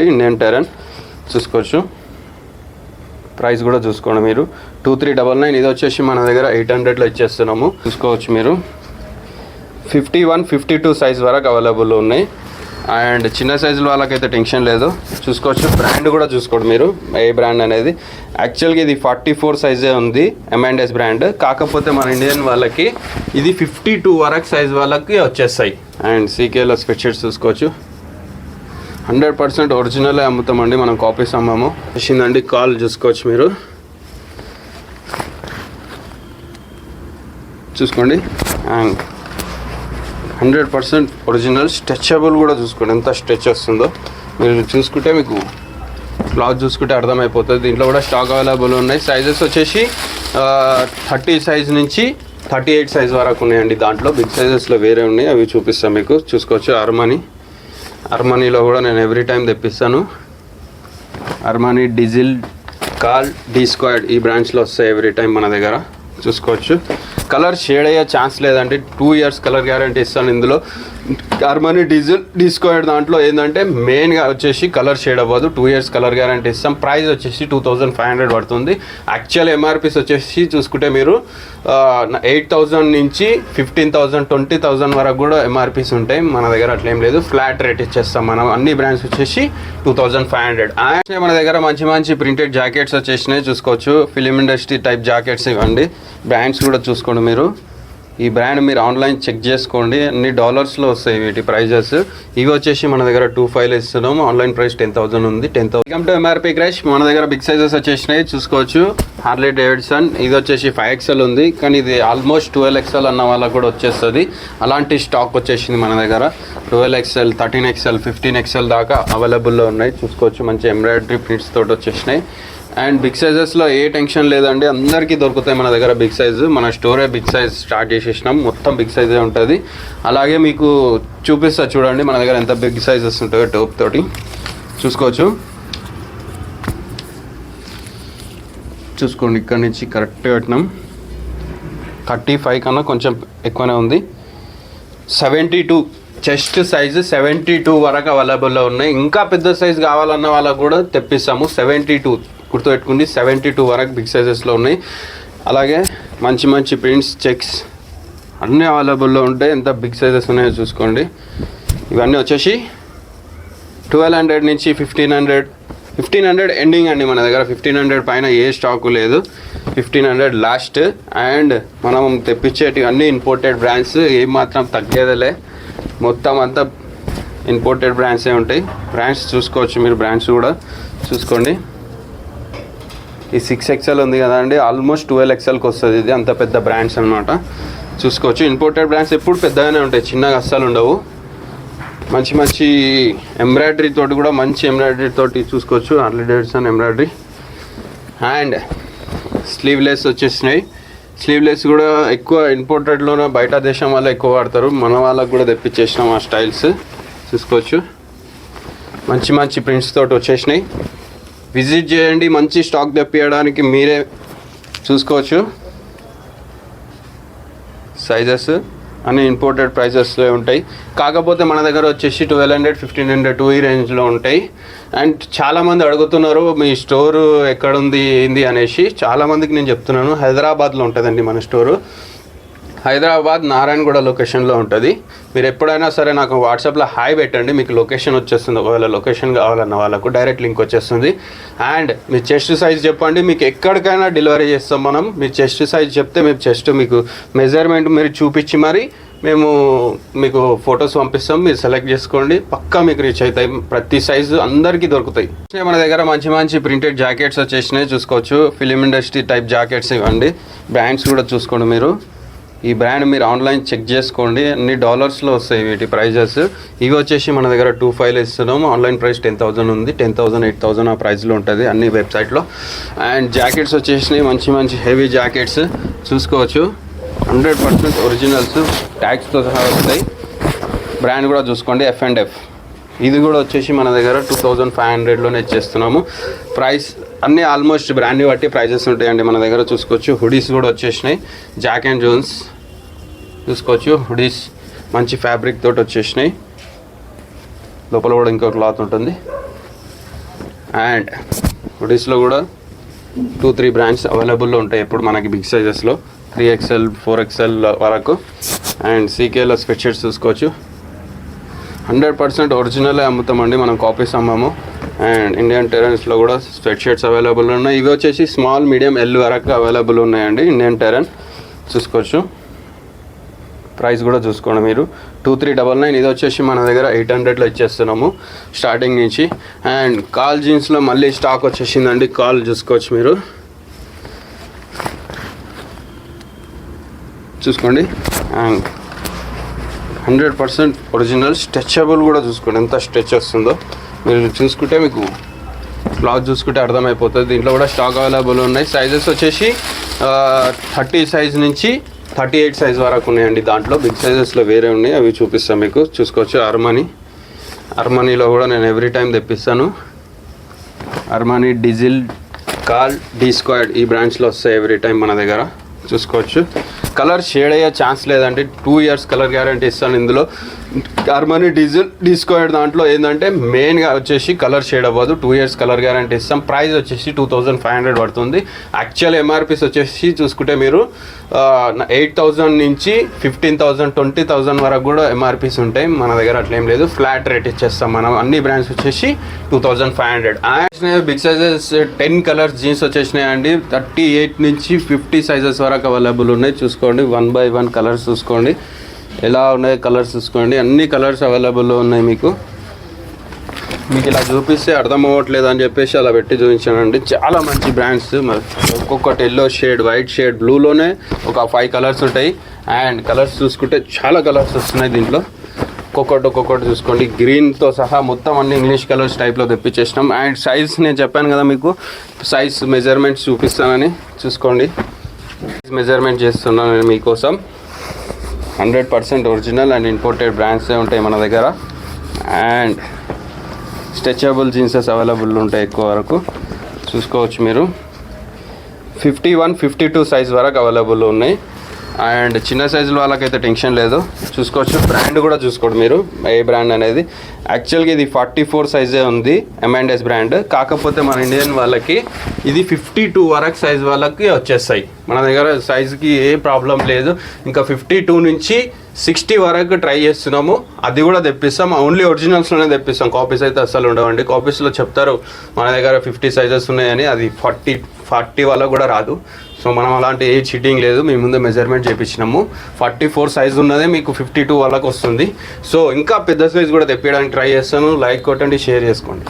Indian Terran చూసుకోవచ్చు. Price కూడా చూసుకోండి మీరు 2399. ఇది వచ్చేసి మన దగ్గర 800లో ఇచ్చేస్తున్నాము. చూసుకోవచ్చు మీరు 51, 52 సైజ్ వరకు అవైలబుల్ ఉన్నాయి. అండ్ చిన్న సైజుల వాళ్ళకైతే టెన్షన్ లేదు. చూసుకోవచ్చు. బ్రాండ్ కూడా చూసుకోండి మీరు ఏ బ్రాండ్ అనేది. యాక్చువల్గా ఇది 44 సైజే ఉంది M&S బ్రాండ్. కాకపోతే మన ఇండియన్ వాళ్ళకి ఇది 52 వరకు సైజ్ వాళ్ళకి వచ్చేస్తాయి. అండ్ సీకేలో స్పెట్షీట్స్ చూసుకోవచ్చు. 100% ఒరిజినలే అమ్ముతామండి, మనం కాపీస్ అమ్మాము. వచ్చిందండి కాల్ చూసుకోవచ్చు మీరు. చూసుకోండి. And 100% original. స్ట్రెచబుల్ కూడా చూసుకోండి ఎంత స్ట్రెచ్ వస్తుందో. మీరు చూసుకుంటే మీకు క్లాత్ చూసుకుంటే అర్థమైపోతుంది. దీంట్లో కూడా స్టాక్ అవైలబుల్ ఉన్నాయి. సైజెస్ వచ్చేసి 30 సైజ్ నుంచి 38 సైజ్ వరకు ఉన్నాయండి. దాంట్లో బిగ్ సైజెస్లో వేరే ఉన్నాయి, అవి చూపిస్తాను మీకు. చూసుకోవచ్చు. అర్మానీలో కూడా నేను ఎవ్రీ టైం తెప్పిస్తాను. అర్మానీ, డీజిల్, కాల్, డీ స్క్వాడ్ ఈ బ్రాండ్స్లో వస్తాయి ఎవ్రీ టైం మన దగ్గర. చూసుకోవచ్చు. కలర్ షేడ్ అయ్యే ఛాన్స్ లేదండి. 2 years కలర్ గ్యారంటీ ఇస్తాను ఇందులో. అర్మానీ, డీజిల్, డీ స్క్వాడ్ దాంట్లో ఏంటంటే మెయిన్గా వచ్చేసి కలర్ షేడ్ అవ్వదు. 2 years కలర్ గ్యారంటీ ఇస్తాం. ప్రైస్ వచ్చేసి 2500 పడుతుంది. యాక్చువల్ ఎంఆర్పీస్ వచ్చేసి చూసుకుంటే మీరు 8000 నుంచి 15,000, 20,000 వరకు కూడా ఎంఆర్పీస్ ఉంటాయి. మన దగ్గర అట్లేం లేదు, ఫ్లాట్ రేట్ ఇచ్చేస్తాం మనం. అన్ని బ్రాండ్స్ వచ్చేసి 2500. అండ్ మన దగ్గర మంచి మంచి ప్రింటెడ్ జాకెట్స్ వచ్చేసినాయి. చూసుకోవచ్చు. ఫిలిం ఇండస్ట్రీ టైప్ జాకెట్స్ ఇవ్వండి. బ్రాండ్స్ కూడా చూసుకోండి మీరు. ఈ బ్రాండ్ మీరు ఆన్లైన్ చెక్ చేసుకోండి, అన్ని డాలర్స్లో వస్తాయి వీటి ప్రైజెస్. ఇవి వచ్చేసి మన దగ్గర 2500 ఇస్తున్నాము. ఆన్లైన్ ప్రైస్ 10,000 ఉంది. 10,000. Welcome to MRP crash. మన దగ్గర బిగ్ సైజెస్ వచ్చేసినాయి. చూసుకోవచ్చు. హార్లీ డేవిడ్సన్ ఇది వచ్చేసి 5XL ఉంది, కానీ ఇది ఆల్మోస్ట్ 12XL అన్న వాళ్ళకు కూడా వచ్చేస్తుంది. అలాంటి స్టాక్ వచ్చేసింది మన దగ్గర. 12XL, 13XL, 15XL దాకా అవైలబుల్లో ఉన్నాయి. చూసుకోవచ్చు. మంచి ఎంబ్రాయిడరీ ప్రింట్స్ తోటి వచ్చేసినాయి. అండ్ బిగ్ సైజెస్లో ఏ టెన్షన్ లేదండి, అందరికీ దొరుకుతాయి మన దగ్గర బిగ్ సైజు. మన స్టోరే బిగ్ సైజ్ స్టార్ట్ చేసేసినాం. మొత్తం బిగ్ సైజే ఉంటుంది. అలాగే మీకు చూపిస్తా చూడండి మన దగ్గర ఎంత బిగ్ సైజెస్ ఉంటాయో టోప్ తోటి. చూసుకోవచ్చు. చూసుకోండి. ఇక్కడ నుంచి కరెక్ట్గా పెట్టినాం. 35 కన్నా కొంచెం ఎక్కువనే ఉంది. 72 చెస్ట్ సైజు 72 వరకు అవైలబుల్లో ఉన్నాయి. ఇంకా పెద్ద సైజు కావాలన్న వాళ్ళకు కూడా తెప్పిస్తాము. 72 గుర్తుపెట్టుకుంది. 72 వరకు బిగ్ సైజెస్లో ఉన్నాయి. అలాగే మంచి మంచి ప్రింట్స్, చెక్స్ అన్నీ అవైలబుల్లో ఉంటాయి. ఎంత బిగ్ సైజెస్ ఉన్నాయో చూసుకోండి. ఇవన్నీ వచ్చేసి 1200 నుంచి 1500 ఎండింగ్ అండి మన దగ్గర. 1500 పైన ఏ స్టాకు లేదు. 1500 లాస్ట్. అండ్ మనం తెప్పించేటి అన్ని ఇంపోర్టెడ్ బ్రాండ్స్, ఏమాత్రం తగ్గేదలే. మొత్తం అంతా ఇంపోర్టెడ్ బ్రాండ్సే ఉంటాయి. బ్రాండ్స్ చూసుకోవచ్చు మీరు. బ్రాండ్స్ కూడా చూసుకోండి. ఈ 6XL ఉంది కదా అండి, ఆల్మోస్ట్ 12XLకి వస్తుంది ఇది. అంత పెద్ద బ్రాండ్స్ అనమాట. చూసుకోవచ్చు. ఇంపోర్టెడ్ బ్రాండ్స్ ఎప్పుడు పెద్దగానే ఉంటాయి, చిన్నగా అస్సలు ఉండవు. మంచి మంచి ఎంబ్రాయిడరీ తోటి కూడా, మంచి ఎంబ్రాయిడరీ తోటి చూసుకోవచ్చు. Harley Davidson embroidery. And sleeveless వచ్చేసినాయి. స్లీవ్లెస్ కూడా ఎక్కువ ఇంపోర్టెడ్లోనే, బయట దేశం వాళ్ళు ఎక్కువ వాడతారు. మన వాళ్ళకు కూడా తెప్పించేసినాం ఆ స్టైల్స్. చూసుకోవచ్చు. మంచి మంచి ప్రింట్స్ తోటి వచ్చేసినాయి. విజిట్ చేయండి. మంచి స్టాక్ తెప్పించడానికి మీరే చూసుకోవచ్చు. సైజెస్ అన్ని ఇంపోర్టెడ్ ప్రైజెస్లో ఉంటాయి. కాకపోతే మన దగ్గర వచ్చేసి 1200, 1500 ఈ రేంజ్లో ఉంటాయి. అండ్ చాలామంది అడుగుతున్నారు మీ స్టోరు ఎక్కడుంది ఏంది అనేసి. చాలామందికి నేను చెప్తున్నాను, హైదరాబాద్లో ఉంటుందండి మన స్టోరు. హైదరాబాద్ నారాయణగూడ లొకేషన్లో ఉంటుంది. మీరు ఎప్పుడైనా సరే నాకు వాట్సాప్లో హాయ్ పెట్టండి, మీకు లొకేషన్ వచ్చేస్తుంది. ఒకవేళ లొకేషన్ కావాలన్న వాళ్ళకు డైరెక్ట్ లింక్ వచ్చేస్తుంది. అండ్ మీ చెస్ట్ సైజ్ చెప్పండి, మీకు ఎక్కడికైనా డెలివరీ చేస్తాం మనం. మీ చెస్ట్ సైజ్ చెప్తే మేము చెస్ట్ మీకు మెజర్మెంట్ మీరు చూపించి మరి మేము మీకు ఫొటోస్ పంపిస్తాం. మీరు సెలెక్ట్ చేసుకోండి, పక్కా మీకు రీచ్ అవుతాయి. ప్రతి సైజు అందరికీ దొరుకుతాయి. మన దగ్గర మంచి మంచి ప్రింటెడ్ జాకెట్స్ వచ్చేసినాయి. చూసుకోవచ్చు. ఫిలిం ఇండస్ట్రీ టైప్ జాకెట్స్ ఇవ్వండి. బ్రాండ్స్ కూడా చూసుకోండి మీరు. ఈ బ్రాండ్ మీరు ఆన్లైన్ చెక్ చేసుకోండి, అన్ని డాలర్స్లో వస్తాయి వీటి ప్రైజెస్. ఇవి వచ్చేసి మన దగ్గర 2500 ఇస్తున్నాము. ఆన్లైన్ ప్రైస్ 10,000 ఉంది. 10,000, 8,000 ఆ ప్రైస్లో ఉంటుంది అన్ని వెబ్సైట్లో. అండ్ జాకెట్స్ వచ్చేసినాయి. మంచి మంచి హెవీ జాకెట్స్ చూసుకోవచ్చు. 100% ఒరిజినల్స్, ట్యాగ్స్తో సహా వస్తాయి. బ్రాండ్ కూడా చూసుకోండి. F&F. ఇది కూడా వచ్చేసి మన దగ్గర 2500లోనే ఇచ్చేస్తున్నాము. ప్రైస్ అన్నీ ఆల్మోస్ట్ బ్రాండ్ని బట్టి ప్రైజెస్ ఉంటాయండి మన దగ్గర. చూసుకోవచ్చు. హుడీస్ కూడా వచ్చేసినాయి. జాక్ అండ్ జోన్స్ చూసుకోవచ్చు. హుడీస్ మంచి ఫ్యాబ్రిక్ తోటి వచ్చేసినాయి. లోపల కూడా ఇంకో క్లాత్ ఉంటుంది. అండ్ హుడీస్లో కూడా 2-3 బ్రాండ్స్ అవైలబుల్లో ఉంటాయి ఎప్పుడు మనకి బిగ్ సైజెస్లో 3XL 4XL వరకు. అండ్ సీకేలో స్వెట్ షర్ట్స్ చూసుకోవచ్చు. 100% ఒరిజినలే అమ్ముతామండి, మనం కాపీస్ అమ్మాము. అండ్ ఇండియన్ టెరెన్స్లో కూడా స్వెట్ షర్ట్స్ అవైలబుల్ ఉన్నాయి. ఇవి వచ్చేసి స్మాల్ మీడియం ఎల్ వరకు అవైలబుల్ ఉన్నాయండి. ఇండియన్ టెరెన్ చూసుకోవచ్చు. ప్రైస్ కూడా చూసుకోండి మీరు 2399. ఇది వచ్చేసి మన దగ్గర 800లో ఇచ్చేస్తున్నాము స్టార్టింగ్ నుంచి. అండ్ కాల్ జీన్స్లో మళ్ళీ స్టాక్ వచ్చేసిందండి. కాల్ చూసుకోవచ్చు మీరు, చూసుకోండి. అండ్ 100% ఒరిజినల్ స్ట్రెచబుల్ కూడా చూసుకోండి, ఎంత స్ట్రెచ్ వస్తుందో మీరు చూసుకుంటే మీకు క్లాత్ చూసుకుంటే అర్థమైపోతుంది. దీంట్లో కూడా స్టాక్ అవైలబుల్ ఉన్నాయి. సైజెస్ వచ్చేసి 30 సైజ్ నుంచి 38 సైజ్ వరకు ఉన్నాయండి. దాంట్లో బిగ్ సైజెస్లో వేరే ఉన్నాయి, అవి చూపిస్తాను మీకు. చూసుకోవచ్చు. అర్మనీలో కూడా నేను ఎవ్రీ టైం తెప్పిస్తాను. అర్మనీ, డిజిల్, కాల్, డి స్క్వాడ్ ఈ బ్రాండ్స్లో వస్తాయి ఎవ్రీ టైం మన దగ్గర. చూసుకోవచ్చు. కలర్ షేడ్ అయ్యే ఛాన్స్ లేదంటే 2 years కలర్ గ్యారంటీ ఇస్తాను ఇందులో. అర్మనీ, డీజిల్, డి స్క్వాడ్ దాంట్లో ఏంటంటే మెయిన్గా వచ్చేసి కలర్ షేడ్ అవ్వదు. 2 years కలర్ గ్యారంటీ ఇస్తాం. ప్రైస్ వచ్చేసి 2500 పడుతుంది. యాక్చువల్ ఎంఆర్పీస్ వచ్చేసి చూసుకుంటే మీరు 8000 నుంచి 15000 20,000 వరకు కూడా ఎంఆర్పీస్ ఉంటాయి. మన దగ్గర అట్లేం లేదు, ఫ్లాట్ రేట్ ఇచ్చేస్తాం మనం. అన్ని బ్రాండ్స్ వచ్చేసి 2500. బిగ్ సైజెస్ 10 కలర్స్ జీన్స్ వచ్చేసినాయి అండి. 38 నుంచి 50 సైజెస్ వరకు అవైలబుల్ ఉన్నాయి. చూసుకోండి, 1 by 1 కలర్స్ చూసుకోండి ఎలా ఉన్నాయి. కలర్స్ చూసుకోండి, అన్ని కలర్స్ అవైలబుల్లో ఉన్నాయి. మీకు ఇలా చూపిస్తే అర్థం అవ్వట్లేదు అని చెప్పేసి అలా పెట్టి చూపించానండి. చాలా మంచి బ్రాండ్స్. ఒక్కొక్కటి ఎల్లో షేడ్, వైట్ షేడ్, బ్లూలోనే ఒక 5 కలర్స్ ఉంటాయి. అండ్ కలర్స్ చూసుకుంటే చాలా కలర్స్ వస్తున్నాయి దీంట్లో. ఒక్కొక్కటి చూసుకోండి. గ్రీన్తో సహా మొత్తం అన్ని ఇంగ్లీష్ కలర్స్ టైప్లో తెప్పించేసినాం. అండ్ సైజ్ నేను చెప్పాను కదా మీకు, సైజ్ మెజర్మెంట్స్ చూపిస్తానని. చూసుకోండి, మెజర్మెంట్ చేస్తున్నాను నేను మీకోసం. 100% ఒరిజినల్ అండ్ ఇంపోర్టెడ్ బ్రాండ్సే ఉంటాయి మన దగ్గర. అండ్ స్ట్రెచబుల్ జీన్సెస్ అవైలబుల్ ఉంటాయి ఎక్కువ వరకు. చూసుకోవచ్చు మీరు. 51, 52 సైజ్ వరకు అవైలబుల్ ఉన్నాయి. అండ్ చిన్న సైజుల వాళ్ళకైతే టెన్షన్ లేదు. చూసుకోవచ్చు. బ్రాండ్ కూడా చూసుకోండి మీరు, ఏ బ్రాండ్ అనేది. యాక్చువల్గా ఇది 44 సైజే ఉంది, M&S బ్రాండ్. కాకపోతే మన ఇండియన్ వాళ్ళకి ఇది 52 వరకు సైజ్ వాళ్ళకి వచ్చేస్తాయి. మన దగ్గర సైజుకి ఏ ప్రాబ్లం లేదు. ఇంకా 52 నుంచి 60 వరకు ట్రై చేస్తున్నాము, అది కూడా తెప్పిస్తాం. ఓన్లీ ఒరిజినల్స్లోనే తెప్పిస్తాం, కాపీస్ అయితే అస్సలు ఉండవండి. కాపీస్లో చెప్తారు మన దగ్గర 50 సైజెస్ ఉన్నాయని, అది 40 వాళ్ళకు కూడా రాదు. సో మనం అలాంటి ఏ చీటింగ్ లేదు. మేము ముందు మెజర్మెంట్ చేయించినాము. 44 సైజ్ ఉన్నదే మీకు 52 వాళ్ళకి వస్తుంది. సో ఇంకా పెద్ద సైజ్ కూడా తెప్పించడానికి ట్రై చేస్తాను. లైక్ కొట్టండి, షేర్ చేసుకోండి.